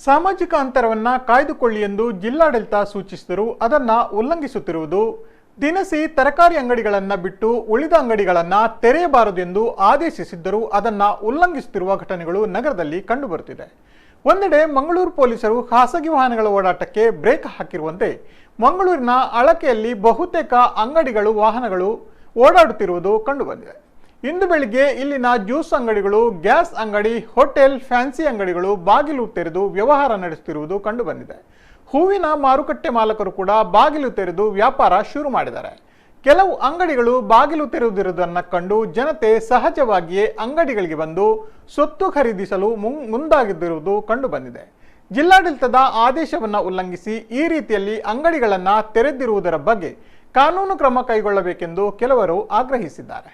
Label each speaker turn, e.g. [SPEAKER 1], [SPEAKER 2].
[SPEAKER 1] ಸಾಮಾಜಿಕ ಅಂತರವನ್ನು ಕಾಯ್ದುಕೊಳ್ಳಿ ಎಂದು ಜಿಲ್ಲಾಡಳಿತ ಸೂಚಿಸಿದರೂ ಅದನ್ನು ಉಲ್ಲಂಘಿಸುತ್ತಿರುವುದು, ದಿನಸಿ ತರಕಾರಿ ಅಂಗಡಿಗಳನ್ನು ಬಿಟ್ಟು ಉಳಿದ ಅಂಗಡಿಗಳನ್ನು ತೆರೆಯಬಾರದು ಎಂದು ಆದೇಶಿಸಿದ್ದರೂ ಅದನ್ನು ಉಲ್ಲಂಘಿಸುತ್ತಿರುವ ಘಟನೆಗಳು ನಗರದಲ್ಲಿ ಕಂಡುಬರುತ್ತಿದೆ. ಒಂದೆಡೆ ಮಂಗಳೂರು ಪೊಲೀಸರು ಖಾಸಗಿ ವಾಹನಗಳ ಓಡಾಟಕ್ಕೆ ಬ್ರೇಕ್ ಹಾಕಿರುವಂತೆ ಮಂಗಳೂರಿನ ಅಳಕೆಯಲ್ಲಿ ಬಹುತೇಕ ಅಂಗಡಿಗಳು ವಾಹನಗಳು ಓಡಾಡುತ್ತಿರುವುದು ಕಂಡುಬಂದಿದೆ. ಇಂದು ಬೆಳಿಗ್ಗೆ ಇಲ್ಲಿನ ಜ್ಯೂಸ್ ಅಂಗಡಿಗಳು, ಗ್ಯಾಸ್ ಅಂಗಡಿ, ಹೋಟೆಲ್, ಫ್ಯಾನ್ಸಿ ಅಂಗಡಿಗಳು ಬಾಗಿಲು ತೆರೆದು ವ್ಯವಹಾರ ನಡೆಸುತ್ತಿರುವುದು ಕಂಡುಬಂದಿದೆ. ಹೂವಿನ ಮಾರುಕಟ್ಟೆ ಮಾಲಕರು ಕೂಡ ಬಾಗಿಲು ತೆರೆದು ವ್ಯಾಪಾರ ಶುರು ಮಾಡಿದ್ದಾರೆ. ಕೆಲವು ಅಂಗಡಿಗಳು ಬಾಗಿಲು ತೆರೆಯುವುದನ್ನು ಕಂಡು ಜನತೆ ಸಹಜವಾಗಿಯೇ ಅಂಗಡಿಗಳಿಗೆ ಬಂದು ಸೊತ್ತು ಖರೀದಿಸಲು ಮುಂದಾಗಿದ್ದಿರುವುದು ಕಂಡುಬಂದಿದೆ. ಜಿಲ್ಲಾಡಳಿತದ ಆದೇಶವನ್ನು ಉಲ್ಲಂಘಿಸಿ ಈ ರೀತಿಯಲ್ಲಿ ಅಂಗಡಿಗಳನ್ನು ತೆರೆದಿರುವುದರ ಬಗ್ಗೆ ಕಾನೂನು ಕ್ರಮ ಕೈಗೊಳ್ಳಬೇಕೆಂದು ಕೆಲವರು ಆಗ್ರಹಿಸಿದ್ದಾರೆ.